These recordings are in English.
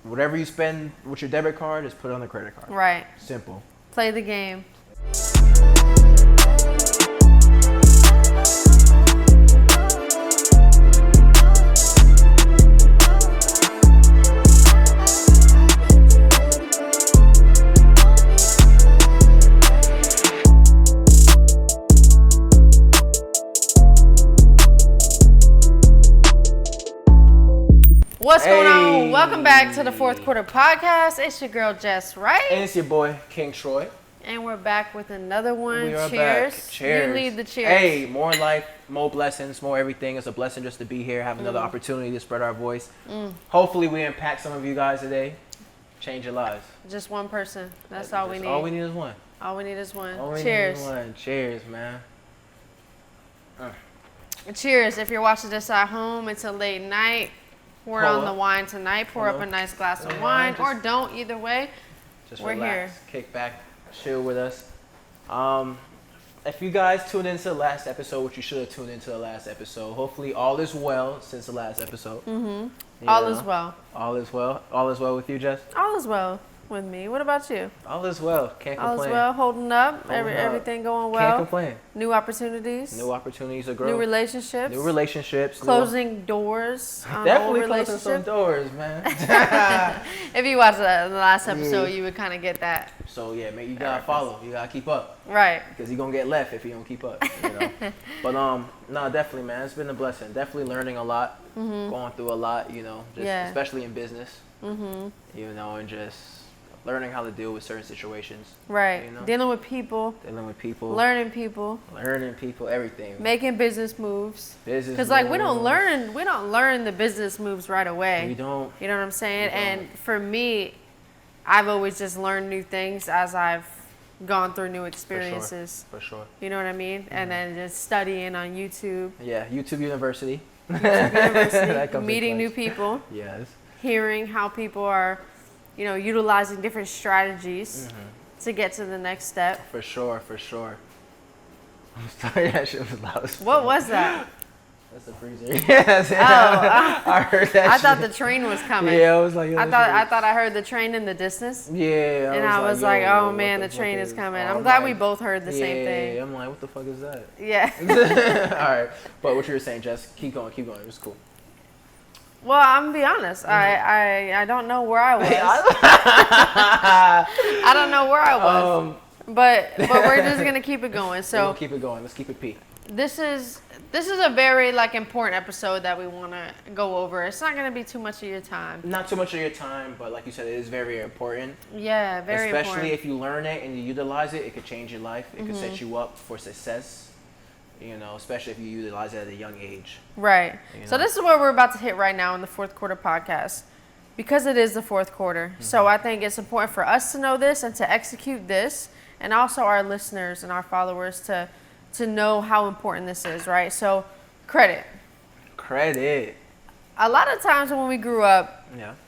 Whatever you spend with your debit card, just put it on the credit card. Right. Simple. Play the game. What's going on? Welcome back to the Fourth Quarter Podcast. It's your girl Jess, right? And it's your boy King Troy. And we're back with another one. We are Cheers. back. Cheers. You lead the cheers. Hey, more life, more blessings, more everything. It's a blessing just to be here, have another opportunity to spread our voice. Hopefully we impact some of you guys today. Change your lives. Just one person. That's all we need. All we need is one. All we need is one. All we Cheers. need is one. Cheers, man. Cheers. If you're watching this at home, it's a late night. We're on the wine tonight. Pour up a nice glass of wine, or don't. Either way, just we're relax, here. Kick back, chill with us. If you guys tuned into the last episode, which you should have tuned into the last episode, hopefully all is well since the last episode. All is well. All is well. All is well with you, Jess? All is well with me. What about you? All is well. Can't complain. All is well. Holding up. Holding up. Everything going well. Can't complain. New opportunities. New opportunities to grow. New relationships. New relationships. Closing doors. Definitely closing some doors, man. If you watched the last episode, you would kind of get that. So yeah, man, you gotta follow. You gotta keep up. Right. Because you're gonna get left if you don't keep up. You know? But no, definitely, man. It's been a blessing. Definitely learning a lot. Going through a lot. You know, just especially in business. You know, and just learning how to deal with certain situations. Right. You know? Dealing with people. Learning people, everything. Making business moves. Because like we don't learn the business moves right away. We don't. You know what I'm saying? And for me, I've always just learned new things as I've gone through new experiences. For sure. You know what I mean? And then just studying on YouTube. Yeah, YouTube University. Meeting new people. Yes. Hearing how people are, you know, utilizing different strategies to get to the next step. For sure. I'm sorry, that shit was loud. What was that? That's the freezer. Yes. I heard that. I thought the train was coming. Yeah, I was like. I thought I heard the train in the distance. Yeah. And I was like, oh man, the train is coming. I'm glad we both heard the same thing. Yeah, I'm like, what the fuck is that? Yeah. All right, but what you were saying, Jess, keep going. It was cool. Well, I'm gonna be honest. I don't know where I was. I don't know where I was. But we're just gonna keep it going. So we're gonna keep it going. Let's keep it P. This is a very important episode that we want to go over. It's not gonna be too much of your time. Not too much of your time, but like you said, it is very important. Yeah, very important. Especially if you learn it and you utilize it, it could change your life. It could set you up for success. You know, especially if you utilize it at a young age. Right. You know? So this is what we're about to hit right now in the Fourth Quarter Podcast, because it is the fourth quarter. So I think it's important for us to know this and to execute this, and also our listeners and our followers to know how important this is, right? So credit. A lot of times when we grew up,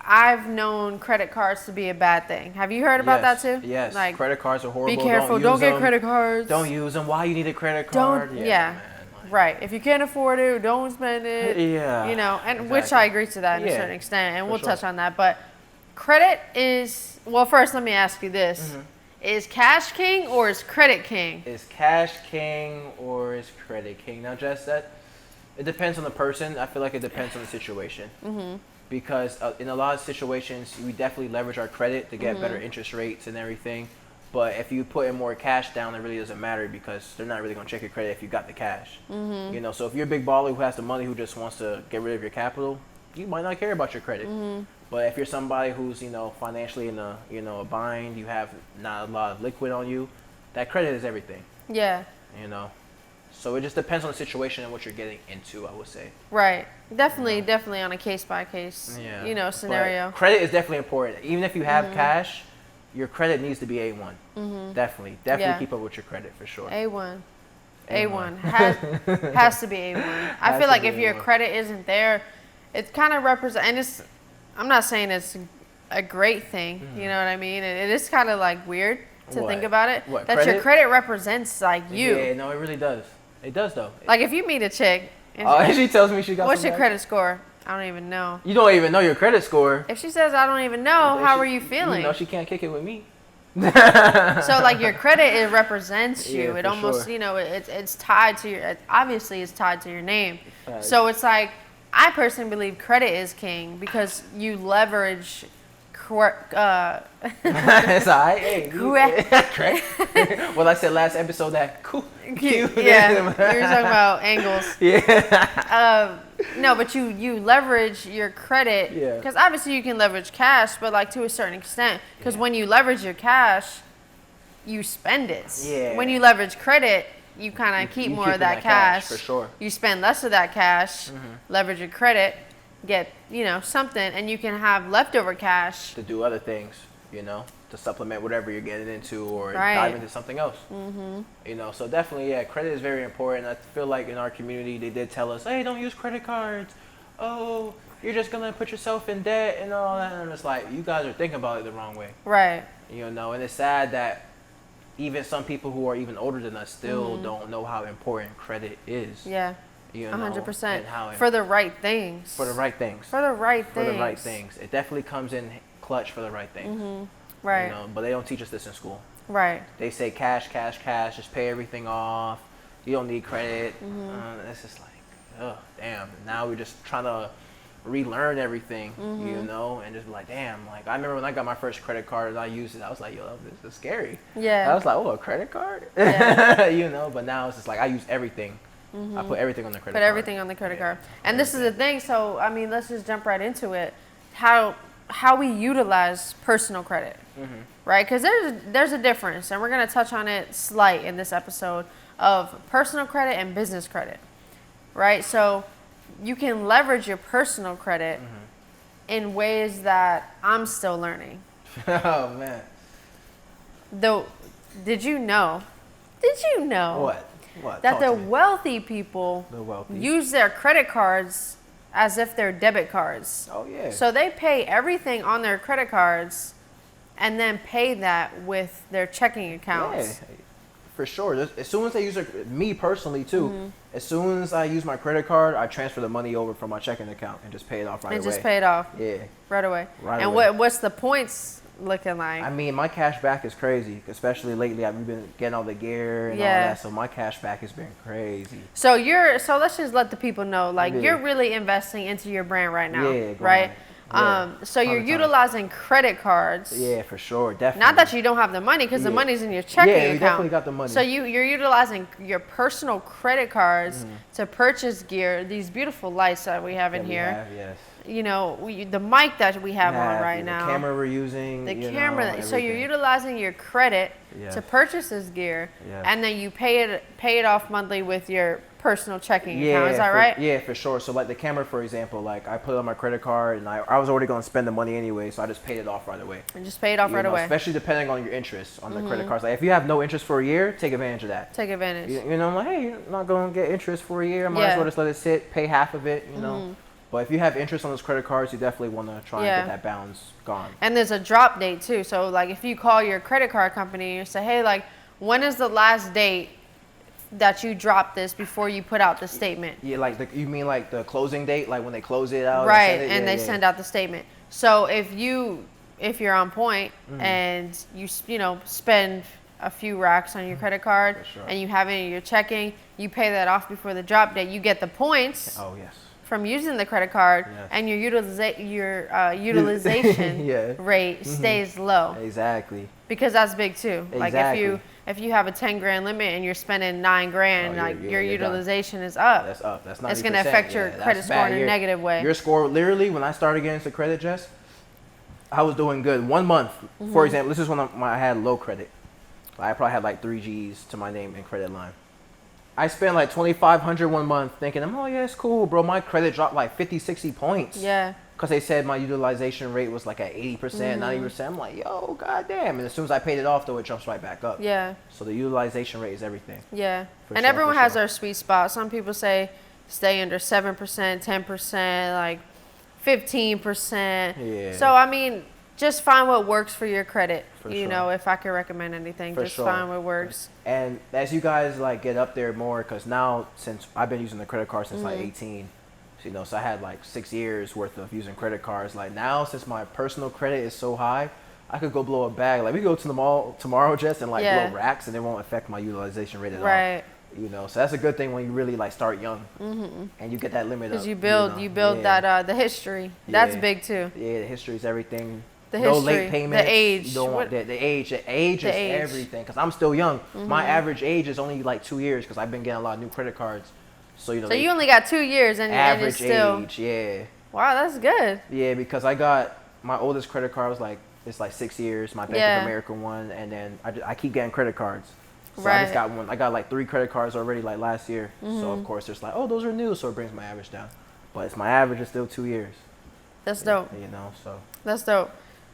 I've known credit cards to be a bad thing. Have you heard about that too? Yes. Like, credit cards are horrible. Be careful. Don't get credit cards. Don't use them. Why you need a credit card? Man, right. If you can't afford it, don't spend it. Yeah. You know, and which I agree to that to a certain extent, and we'll touch on that. But credit is, well, first let me ask you this. Is cash king or is credit king? Is cash king or is credit king? Now, Jess, it depends on the person. I feel like it depends on the situation. Because in a lot of situations, we definitely leverage our credit to get better interest rates and everything. But if you put in more cash down, it really doesn't matter because they're not really going to check your credit if you got the cash. You know, so if you're a big baller who has the money who just wants to get rid of your capital, you might not care about your credit. But if you're somebody who's, you know, financially in a bind, you have not a lot of liquid on you, that credit is everything. Yeah. You know. So it just depends on the situation and what you're getting into, I would say. Right. Definitely on a case-by-case, scenario. But credit is definitely important. Even if you have cash, your credit needs to be A1. Definitely keep up with your credit for sure. A1. Has to be A1. I feel like if your credit isn't there, it kind of represents, and I'm not saying it's a great thing, you know what I mean? It is kind of like weird to think about it. What, that credit? your credit represents like you. Yeah, no, it really does. It does though. Like if you meet a chick And she tells me she got what's some your credit score? I don't even know. You don't even know your credit score. If she says I don't even know, how are you feeling? You know she can't kick it with me. So like your credit, it represents you. Yeah, It for almost, sure. you know, it's tied to your. Obviously, it's tied to your name. Facts. So it's like I personally believe credit is king because you leverage. It's alright. Hey, correct. Well, I said last episode that cool. Cute. Yeah, you were talking about angles. Yeah. No, but you leverage your credit Yeah. because obviously you can leverage cash, but like to a certain extent. Because Yeah. when you leverage your cash, you spend it. Yeah. When you leverage credit, you kind of keep you more keep of that that cash, cash. for sure. You spend less of that cash, leverage your credit, get something, and you can have leftover cash. To do other things, to supplement whatever you're getting into or Right. dive into something else. So definitely, yeah, credit is very important. I feel like in our community, they did tell us, hey, don't use credit cards. Oh, you're just going to put yourself in debt and all that. And it's like, you guys are thinking about it the wrong way. Right. And it's sad that even some people who are even older than us still don't know how important credit is. Yeah. 100%. And how For the right things. For the right things. For the right things. For the right things. It definitely comes in clutch for the right things. Right. But they don't teach us this in school. Right. They say cash, cash, cash. Just pay everything off. You don't need credit. It's just like, oh, damn. Now we're just trying to relearn everything, and just be like, damn. Like, I remember when I got my first credit card and I used it, I was like, yo, this is scary. Yeah. I was like, oh, a credit card? Yeah. But now it's just like, I use everything. I put everything on the credit card. Put everything on the credit card. And this is the thing. So, I mean, let's just jump right into it. How we utilize personal credit, right? Because there's a difference, and we're going to touch on it slight in this episode of personal credit and business credit, right? So you can leverage your personal credit in ways that I'm still learning. Oh, man. Though, did you know? What? That Talk the to me. wealthy people use their credit cards as if they're debit cards. Oh, yeah. So they pay everything on their credit cards and then pay that with their checking accounts. Yeah, for sure. As soon as they use me personally, too, as soon as I use my credit card, I transfer the money over from my checking account and just pay it off right away. And just pay it off. Yeah. Right away. Right and away. what's the points looking like? I mean, my cash back is crazy, especially lately. I've been getting all the gear and all that, so my cash back has been crazy. So let's just let the people know, like, Yeah. you're really investing into your brand right now, Yeah, right? Yeah. So you're utilizing credit cards. Yeah, for sure, definitely. Not that you don't have the money, because the money's in your checking account. Yeah, we definitely got the money. So you're utilizing your personal credit cards to purchase gear. These beautiful lights that we have in here. Yes. The mic that we have on right now. The camera we're using. The camera. So you're utilizing your credit to purchase this gear, and then you pay it off monthly with your personal checking account. Is that right? Yeah, for sure. So like the camera, for example, like I put it on my credit card, and I was already going to spend the money anyway, so I just paid it off right away. And just pay it off right away. Especially depending on your interest on the credit cards. Like if you have no interest for a year, take advantage of that. Take advantage. I'm like, hey, you're not going to get interest for a year. I might as well just let it sit, pay half of it. But if you have interest on those credit cards, you definitely want to try and get that balance gone. And there's a drop date too. So like if you call your credit card company and say, hey, like when is the last date that you drop this before you put out the statement? Yeah, like you mean like the closing date, like when they close it out? Right, and they send out the statement. So if you're on point and you spend a few racks on your credit card and you have it in your checking, you pay that off before the drop date. You get the points. Oh yes. From using the credit card, and your utilization rate stays low. Exactly. Because that's big too. Exactly. Like if you have a 10 grand limit and you're spending 9 grand, your utilization is up. That's up. That's 90%. It's going to affect your credit score in a negative way. Your score, literally, when I started getting into credit, Jess, I was doing good. 1 month, for example, this is when I had low credit. I probably had like 3 G's to my name and credit line. I spent like $2,500 1 month thinking, oh yeah, it's cool, bro. My credit dropped like 50, 60 points. Yeah. Because they said my utilization rate was like at 80%, 90%. I'm like, yo, goddamn. And as soon as I paid it off, though, it jumps right back up. Yeah. So the utilization rate is everything. Yeah. And everyone has their sweet spot. Some people say stay under 7%, 10%, like 15%. Yeah. So, I mean, just find what works for your credit. If I could recommend anything, just find what works. And as you guys like get up there more, because now since I've been using the credit card since like 18, So I had like 6 years worth of using credit cards. Like now, since my personal credit is so high, I could go blow a bag. Like we could go to the mall tomorrow, Jess, and like blow racks, and it won't affect my utilization rate at all. Right. So that's a good thing when you really like start young, and you get that limit up. Because you build that the history. That's big too. Yeah, the history is everything. The no history, late payments. the age. You don't want that. The age is everything. Because I'm still young. My average age is only like 2 years because I've been getting a lot of new credit cards. So So you only got 2 years and average it's still age. Yeah. Wow, that's good. Yeah, because I got my oldest credit card was like 6 years. My Bank of America one, and then I keep getting credit cards. So I just got one. I got like 3 credit cards already like last year. So of course there's like, oh, those are new, so it brings my average down. But my average is still 2 years. That's dope. So. That's dope.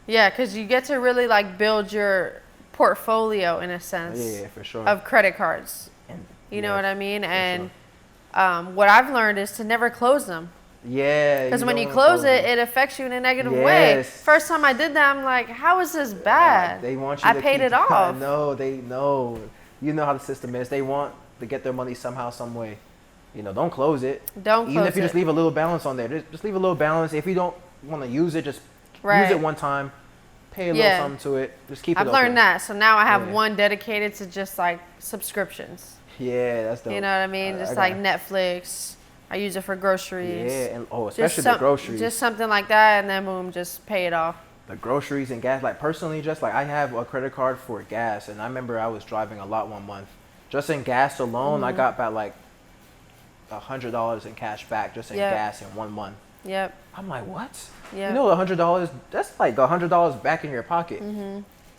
Yeah, because you get to really like build your portfolio in a sense. Yeah, for sure. Of credit cards. And, you know what I mean? And what I've learned is to never close them. Yeah. Because when you close it, it affects you in a negative way. First time I did that, I'm like, how is this bad? They want you I paid it off. No, they know. You know how the system is. They want to get their money somehow, some way. Don't close it. Even if you just leave a little balance on there. Just leave a little balance. If you don't want to use it, just use it one time. Pay a little something to it. Just keep it open. I've learned that. So now I have one dedicated to just like subscriptions. Yeah, that's dope. You know what I mean? Just like Netflix. I use it for groceries. Yeah, and especially the groceries. Just something like that, and then boom, just pay it off. The groceries and gas. Like personally, just like I have a credit card for gas, and I remember I was driving a lot one month. Just in gas alone, I got about like $100 in cash back just in gas in 1 month. Yep. I'm like, what? Yeah. $100, that's like $100 back in your pocket.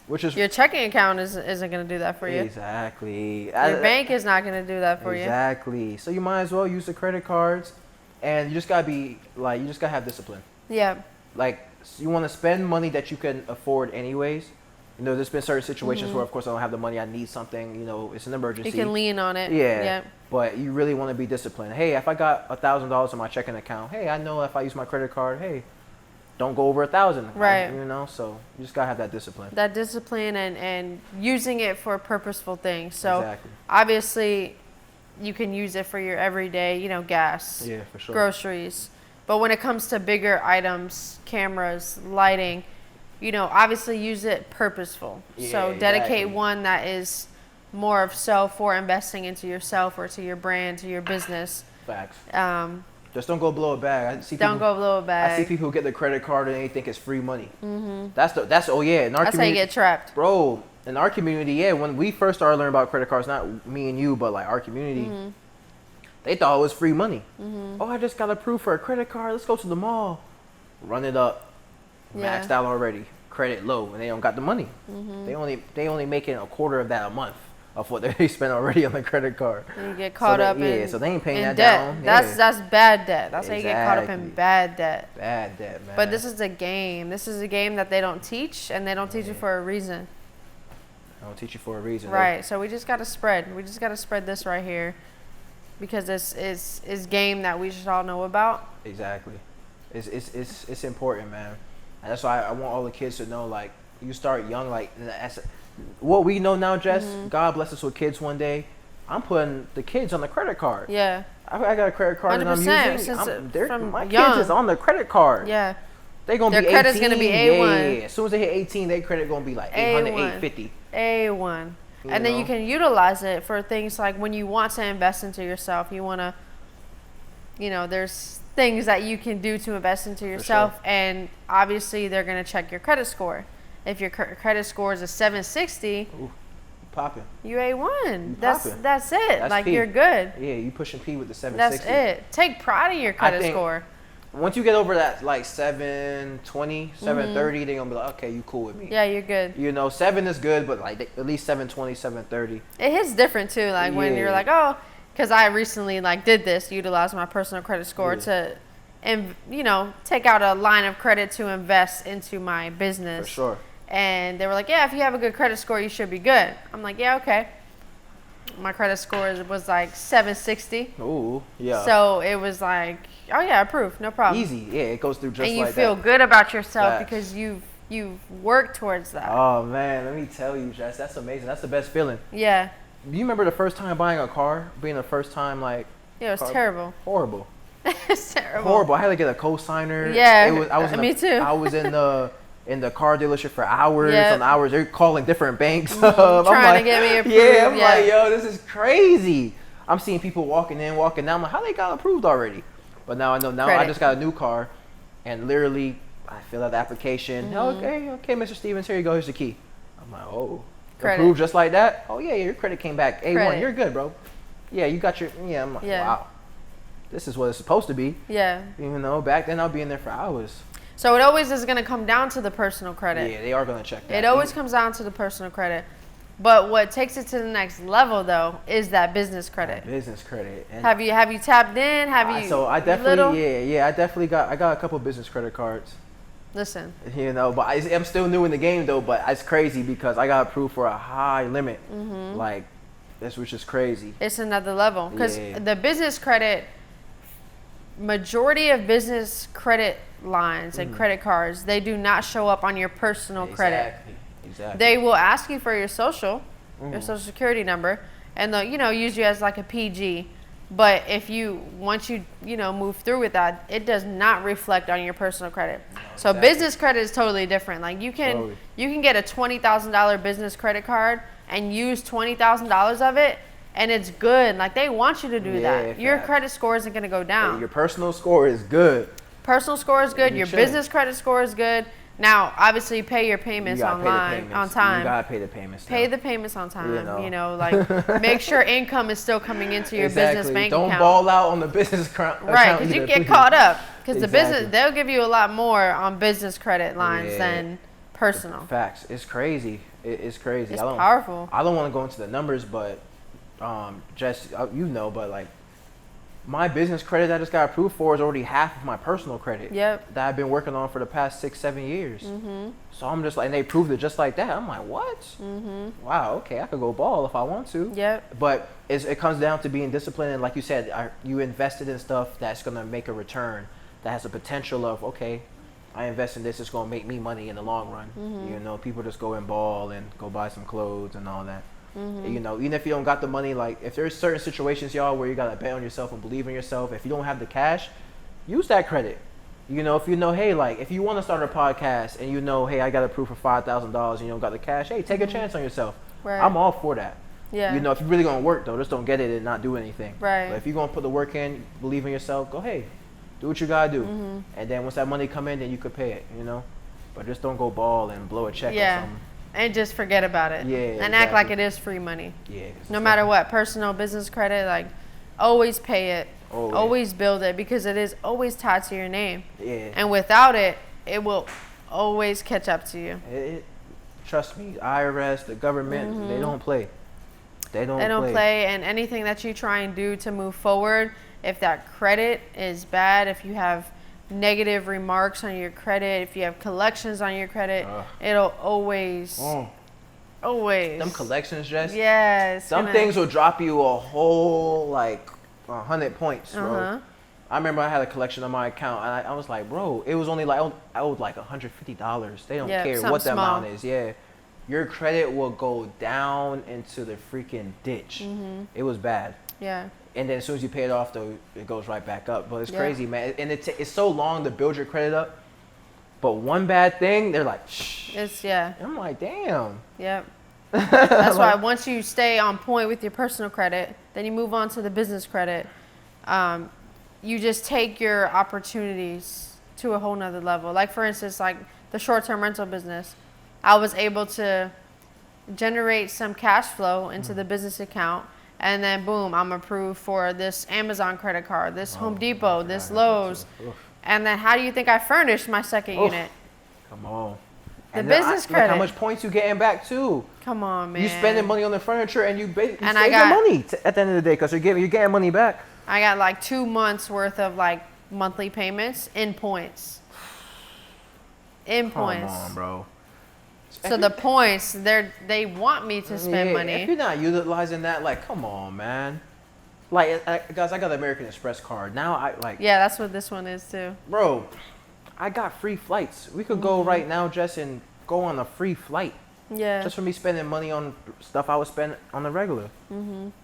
Which is your checking account isn't going to do that for you. Exactly. Your bank is not going to do that for you. Exactly. So you might as well use the credit cards, and you just got to be like, you just got to have discipline. Yeah. Like you want to spend money that you can afford anyways. There's been certain situations where, of course, I don't have the money. I need something. It's an emergency. You can lean on it. Yeah. But you really want to be disciplined. Hey, if I got $1,000 in my checking account, hey, I know if I use my credit card, hey, don't go over 1,000. Right. So you just gotta have that discipline. That discipline and using it for purposeful things. So obviously, you can use it for your everyday, gas. Yeah, for sure. Groceries. But when it comes to bigger items, cameras, lighting, obviously use it purposeful. Yeah, so dedicate one that is more of for investing into yourself or to your brand, to your business. Facts. Just don't go blow a bag. Don't go blow a bag. I see people who get the credit card and they think it's free money. That's in our community. That's how you get trapped. Bro, in our community, when we first started learning about credit cards, not me and you, but like our community, they thought it was free money. Oh, I just got approved for a credit card. Let's go to the mall. Run it up. Maxed out already. Credit low, and they don't got the money. They only making a quarter of that a month of what they spent already on the credit card. And you get caught up in so they ain't paying that debt. down. That's bad debt. That's how you get caught up in bad debt. Bad debt, man. But this is a game. This is a game that they don't teach, and they don't teach you for a reason. They don't teach you for a reason. Right. So we just got to spread. We just got to spread this right here, because this is game that we should all know about. Exactly. It's important, man. And that's why I want all the kids to know, like, you start young, like, what we know now, Jess, God bless us with kids one day. I'm putting the kids on the credit card. Yeah. I got a credit card that I'm using. My young. kids is on the credit card. Yeah. They gonna Their be 18. credit's gonna be A1. Yeah. As soon as they hit 18, their credit gonna be like 800, 850. A1. And then you can utilize it for things like when you want to invest into yourself. You want to, there's things that you can do to invest into yourself, and obviously they're going to check your credit score. If your credit score is a 760, popping. You A1. That's it. That's like P. You're good. Yeah, you pushing P with the 760. That's it. Take pride in your credit score. Once you get over that, like 720, 730, they're gonna be like, okay, you cool with me. Yeah, you're good. 7 is good, but like at least 720, 730. It hits different too. Like when you're like, oh, because I recently did this, utilized my personal credit score to, and take out a line of credit to invest into my business. For sure. And they were like, yeah, if you have a good credit score, you should be good. I'm like, yeah, okay. My credit score was like 760. Ooh, yeah. So it was like, oh yeah, approved, no problem. Easy, yeah. It goes through just like that. And you feel good about yourself because you've worked towards that. Oh man, let me tell you, Jess, that's amazing. That's the best feeling. Yeah. Do you remember the first time buying a car? Being the first time Yeah, it was terrible. Horrible. It's terrible. Horrible. I had to get a cosigner. Yeah, Me too. I was in the car dealership for hours Yep. on hours. They're calling different banks. Trying to get me approved. Yeah, I'm like, yo, this is crazy. I'm seeing people walking in, walking out. I'm like, how they got approved already? But now I know. Now Credit. I just got a new car, and literally I fill out the application. Okay, Mr. Stevens, here you go. Here's the key. I'm like, oh, Credit. approved just like that? Oh yeah, your credit came back A1. Credit. You're good, bro. Yeah, you got your. Yeah, I'm like, wow. This is what it's supposed to be. Yeah. Even though back then I'll be in there for hours. So it always is going to come down to the personal credit. Yeah, they are going to check that. It always comes down to the personal credit. But what takes it to the next level, though, is that business credit. Business credit. And Have you tapped in? Have you? So I definitely, I definitely got a couple business credit cards. Listen. You know, but I'm still new in the game though. But it's crazy because I got approved for a high limit. Like, that's which is crazy. It's another level because the business credit, majority of business credit lines and credit cards, they do not show up on your personal credit. Exactly. They will ask you for your social security number, and they'll use you as like a PG. But if once you move through with that, it does not reflect on your personal credit. So business credit is totally different. Like you can get a $20,000 business credit card and use $20,000 of it, and it's good. Like they want you to do that. Your credit score isn't going to go down. Your personal score is good. Personal score is good. Your business credit score is good. Now, obviously, pay your payments online on time. You gotta pay the payments. Pay the payments on time. Like make sure income is still coming into your business bank account. Don't ball out on the business account. Right, because you get caught up. Because the business, they'll give you a lot more on business credit lines than personal. Facts. It's crazy. It's crazy. It's powerful. I don't want to go into the numbers, but Jess, but like my business credit that I just got approved for is already half of my personal credit. Yep. That I've been working on for the past 6-7 years. So I'm just like, and they proved it just like that. I'm like, what? Wow. Okay, I could go ball if I want to. Yep. But it comes down to being disciplined, and like you said, you invested in stuff that's gonna make a return, that has the potential of, okay, I invest in this, it's gonna make me money in the long run. People just go and ball and go buy some clothes and all that. Even if you don't got the money, like if there's certain situations, y'all, where you gotta bet on yourself and believe in yourself, if you don't have the cash, use that credit. If hey, like if you want to start a podcast and hey, I got approved for $5,000 and you don't got the cash, hey, take a chance on yourself. Right. I'm all for that. Yeah. If you're really gonna work though, just don't get it and not do anything. Right. But if you're gonna put the work in, believe in yourself, go hey, do what you gotta do, and then once that money come in, then you could pay it. But just don't go ball and blow a check or something. And just forget about it. Yeah. And act like it is free money. Yeah. No matter what, personal, business credit, like always pay it. Always build it because it is always tied to your name. Yeah. And without it, it will always catch up to you. Trust me, IRS, the government, they don't play. They don't play. And anything that you try and do to move forward, if that credit is bad, if you have negative remarks on your credit, if you have collections on your credit, it'll always them collections, Jess. Yes. Some things will drop you a whole 100 points, bro. I remember I had a collection on my account, and I was like, bro, it was only I owed like $150. They don't care what the amount is. Yeah, your credit will go down into the freaking ditch. It was bad. Yeah. And then as soon as you pay it off, though, it goes right back up. But it's crazy, man. And it's so long to build your credit up. But one bad thing, they're like, shh. I'm like, damn. Yep. That's why once you stay on point with your personal credit, then you move on to the business credit. You just take your opportunities to a whole nother level. Like, for instance, like the short-term rental business. I was able to generate some cash flow into the business account. And then, boom, I'm approved for this Amazon credit card, this Home Depot, this Lowe's. And then how do you think I furnished my second unit? Come on. The business credit. Look how much points you getting back, too. Come on, man. You spending money on the furniture, and you save your money at the end of the day because you're getting money back. I got like 2 months worth of monthly payments in points. Come on, bro. So the points, they want me to spend money. If you're not utilizing that, come on, man. Guys, I got the American Express card. Now Yeah, that's what this one is too. Bro, I got free flights. We could go right now, Jess, and go on a free flight. Yeah. Just for me spending money on stuff I would spend on the regular.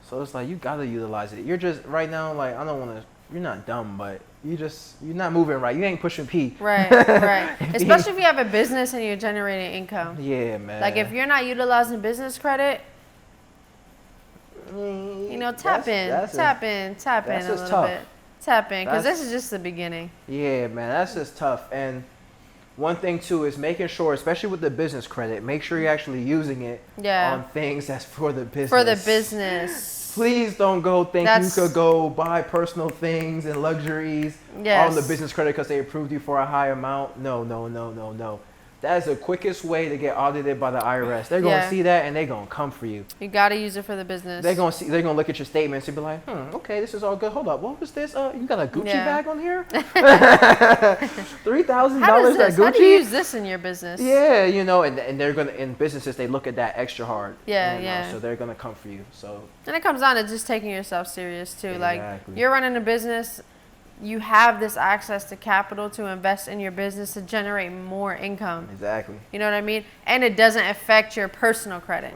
So it's you gotta utilize it. You're just right now I don't want to you're not dumb, but you're not moving right. You ain't pushing P. Right, right. Especially if you have a business and you're generating income. Yeah, man. Like if you're not utilizing business credit, you know, tap in a little tough. bit. Tap in, because this is just the beginning. Yeah, man, that's just tough. And one thing too is making sure, especially with the business credit, make sure you're actually using it on things that's for the business. For the business. Please don't go think you could go buy personal things and luxuries on the business credit because they approved you for a high amount. No. That is the quickest way to get audited by the IRS. They're going to see that and they're going to come for you. You got to use it for the business. They're going to look at your statements and be like, okay, this is all good. Hold up, what was this? You got a Gucci bag on here? $3,000 at Gucci? How do you use this in your business? Yeah, you know, and they're going to, in businesses, they look at that extra hard. Yeah. So they're going to come for you. So. And it comes down to just taking yourself serious too. Exactly. Like you're running a business, you have this access to capital to invest in your business to generate more income. Exactly. You know what I mean? And it doesn't affect your personal credit.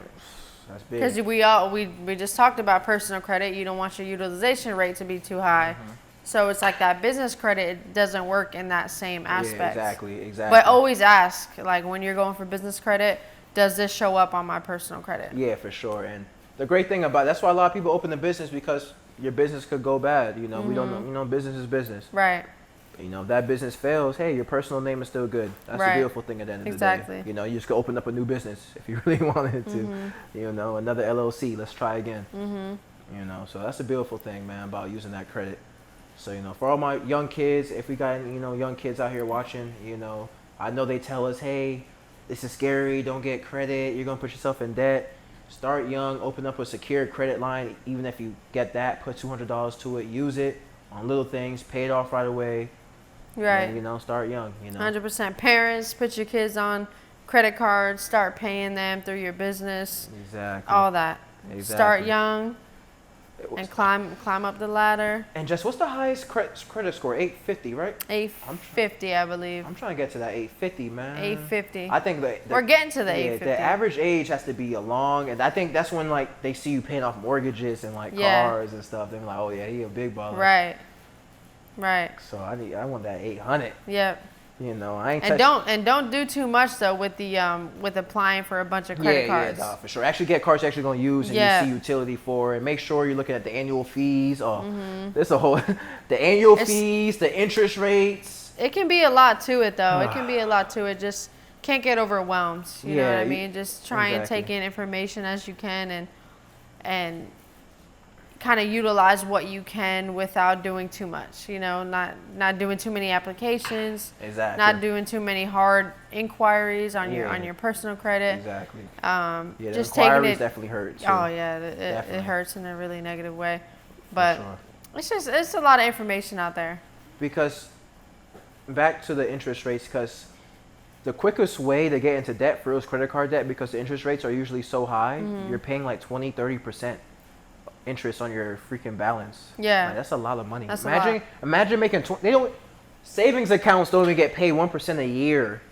That's big. Because we just talked about personal credit. You don't want your utilization rate to be too high. Mm-hmm. So it's like that business credit, it doesn't work in that same aspect. Yeah, exactly. But always ask, like when you're going for business credit, does this show up on my personal credit? Yeah, for sure. And the great thing about that's why a lot of people open a business, because your business could go bad. You know, we don't know. You know, business is business. Right. You know, if that business fails, hey, your personal name is still good. That's the beautiful thing at the end of the day. You know, you just could open up a new business if you really wanted to. You know, another LLC. Let's try again. You know, so that's the beautiful thing, man, about using that credit. So, you know, for all my young kids, if we got, you know, young kids out here watching, you know, I know they tell us, hey, this is scary. Don't get credit. You're going to put yourself in debt. Start young, open up a secured credit line. Even if you get that, put $200 to it, use it on little things, pay it off right away. Right. And, you know, start young, you know. 100%. Parents, put your kids on credit cards, start paying them through your business. Exactly. All that. Exactly. Start young and climb up the ladder. And Jess, what's the highest credit score? 850, right? 850, I believe. I'm trying to get to that 850, man. 850. I think we're getting to the 850. The average age has to be long, and I think that's when like they see you paying off mortgages and like cars and stuff. They're like, oh yeah, he a big baller. Right. Right. So I want that 800. Yep. You know, I ain't. And don't do too much though with the with applying for a bunch of credit cards. Yeah, for sure. Actually, get cards you're actually gonna use and you see utility for, and make sure you're looking at the annual fees. There's a whole the annual fees, the interest rates. It can be a lot to it though. It can be a lot to it. Just can't get overwhelmed. You know what I mean? Just try and take in information as you can and kind of utilize what you can without doing too much, you know, not doing too many applications, not doing too many hard inquiries on your personal credit. Exactly. Just the inquiries definitely hurt too. Oh yeah, it hurts in a really negative way, but it's a lot of information out there. Because back to the interest rates, because the quickest way to get into debt for those credit card debt, because the interest rates are usually so high, you're paying like 20-30% interest on your freaking balance. Yeah, like, that's a lot of money. That's imagine making savings accounts don't even get paid 1% a year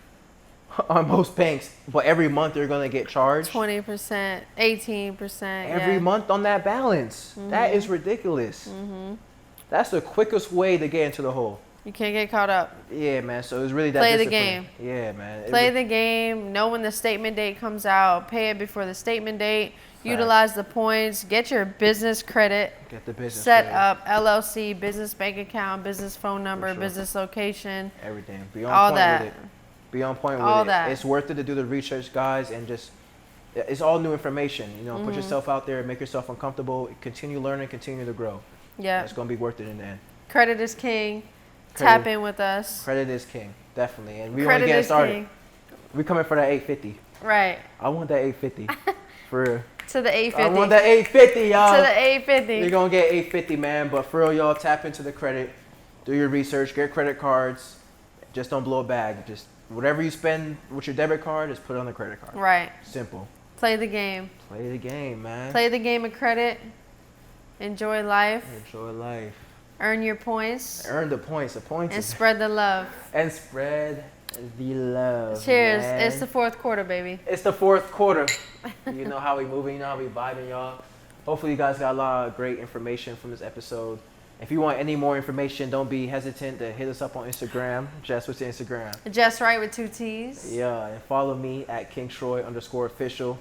on most banks, but every month they're gonna get charged 20%, 18% every month on that balance. That is ridiculous. That's the quickest way to get into the hole. You can't get caught up. Yeah, man. So it's really that play discipline. the game. Yeah, man. Play the game. Know when the statement date comes out. Pay it before the statement date. Utilize the points. Get your business credit. Get the business set credit. up LLC, business bank account, business phone number, business location. Everything. Be on all point that. with it. Be on point all with that. It's worth it to do the research, guys, and just it's all new information. You know, put yourself out there, make yourself uncomfortable, continue learning, continue to grow. Yeah. It's gonna be worth it in the end. Credit is king. Tap in with us. Credit is king, definitely. And we only getting started. King. We coming for that 850. Right. I want that 850. For real. To the 850. I want that 850, y'all. To the 850. You're gonna get 850, man. But for real, y'all, tap into the credit. Do your research. Get credit cards. Just don't blow a bag. Just whatever you spend with your debit card, just put it on the credit card. Right. Simple. Play the game. Play the game, man. Play the game of credit. Enjoy life. Enjoy life. Earn your points. Earn the points. The points. And spread the love. And spread the love. Cheers. Man. It's the fourth quarter, baby. It's the fourth quarter. You know how we moving. You know how we vibing, y'all. Hopefully you guys got a lot of great information from this episode. If you want any more information, don't be hesitant to hit us up on Instagram. Jess, what's your Instagram? Jess Wright with 2 T's. Yeah, and follow me at KingTroy_official.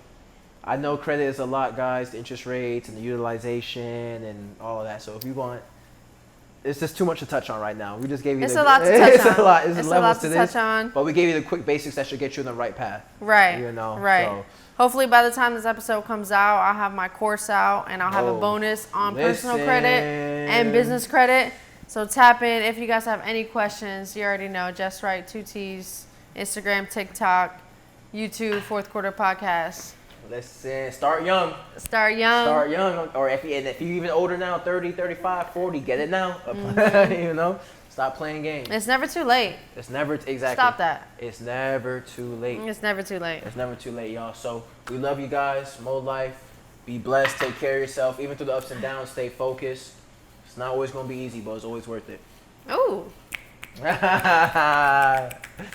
I know credit is a lot, guys. The interest rates and the utilization and all of that. So if you want, it's just too much to touch on right now. We just gave you. It's a lot to touch on. It's a lot. It's a levels lot to to this. touch on. But we gave you the quick basics that should get you on the right path. Right. You know. Right. So, hopefully by the time this episode comes out, I'll have my course out and I'll have a bonus on personal credit and business credit. So tap in if you guys have any questions. You already know, Jess Wright, 2 T's, Instagram, TikTok, YouTube, Fourth Quarter Podcast. Listen, start young. Start young. Start young. Or if you're even older now, 30, 35, 40, get it now. You know? Stop playing games. It's never too late. It's never, exactly. Stop that. It's never too late. It's never too late. It's never too late, y'all. So we love you guys. More life. Be blessed. Take care of yourself. Even through the ups and downs, stay focused. It's not always going to be easy, but it's always worth it. Ooh.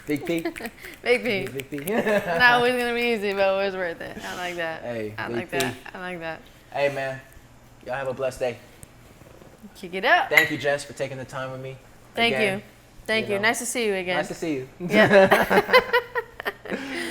Big P. Big P. Big P. Not always going to be easy, but always worth it. I like that. Hey, I Big like P. that. I like that. Hey, man. Y'all have a blessed day. Kick it up. Thank you, Jess, for taking the time with me. Thank Again, you. Thank you. know. Nice to see you again. Nice to see you. Yeah.